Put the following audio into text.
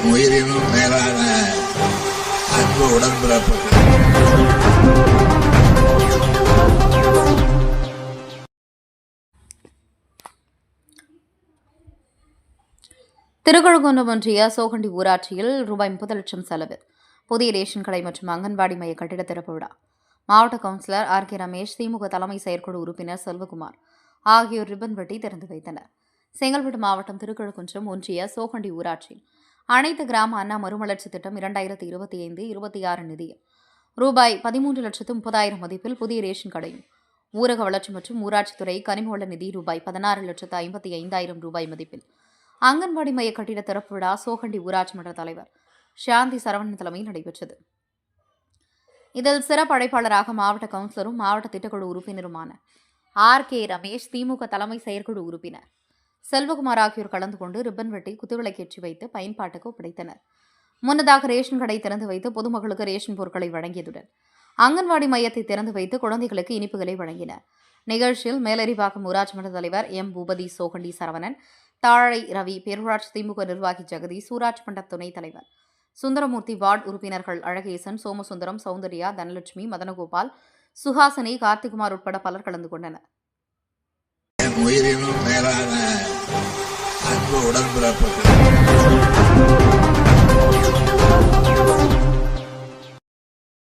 என் உயிரினும் மேலான அன்பு உடன்பிறப்புகள். திருக்கழுகுன்றம் ஒன்றிய சோகண்டி ஊராட்சியில் ரூபாய் 30 லட்சம் செலவில் புதிய ரேஷன் கடை மற்றும் அங்கன்வாடி மைய கட்டிட திறப்பு விழா. மாவட்ட கவுன்சிலர் ஆர்.கே. ரமேஷ், திமுக தலைமை செயற்குழு உறுப்பினர் செல்வகுமார் ஆகியோர் ரிப்பன் வெட்டி திறந்து வைத்தனர். செங்கல்பட்டு மாவட்டம் திருக்கழுகுன்றம் ஒன்றிய சோகண்டி ஊராட்சியில் அனைத்து கிராம அண்ணா மறுமலர்ச்சி திட்டம் 2025-26 நிதியில் ரூபாய் 13,30,000 மதிப்பில் புதிய ரேஷன் கடையும், ஊரக வளர்ச்சி மற்றும் ஊராட்சித்துறை கனிமவள நிதி ரூபாய் 16,55,000 ரூபாய் மதிப்பில் அங்கன்வாடி மைய கட்டிட திறப்பு விழா சோகண்டி ஊராட்சி மன்ற தலைவர் சாந்தி சரவணன் தலைமையில் நடைபெற்றது. இதில் சிறப்பு அழைப்பாளராக மாவட்ட கவுன்சிலரும் மாவட்ட திட்டக்குழு உறுப்பினருமான ஆர்.கே. ரமேஷ், திமுக தலைமை செயற்குழு உறுப்பினர் செல்வகுமார் ஆகியோர் கலந்து கொண்டு ரிப்பன் வெட்டி குத்துவிளக்கேற்றி வைத்து பயன்பாட்டுக்கு ஒப்படைத்தனர். முன்னதாக ரேஷன் கடை திறந்து வைத்து பொதுமக்களுக்கு ரேஷன் பொருட்களை வழங்கியதுடன் அங்கன்வாடி மையத்தை திறந்து வைத்து குழந்தைகளுக்கு இனிப்புகளை வழங்கினர். நிகழ்ச்சியில் மேலரிவாக்கம் ஊராட்சி மன்ற தலைவர் எம். பூபதி, சோகண்டி சரவணன், தாழை ரவி, பேரூராட்சி திமுக நிர்வாகி ஜெகதீஷ், ஊராட்சி மன்ற துணைத் தலைவர் சுந்தரமூர்த்தி, வார்டு உறுப்பினர்கள் அழகேசன், சோமசுந்தரம், சௌந்தர்யா, தனலட்சுமி, மதனகோபால், சுஹாசினி, கார்த்திகுமார் உட்பட பலர் கலந்து கொண்டனர். என் உயிரினும் மேலான அன்பு உடன்பிறப்புகள்.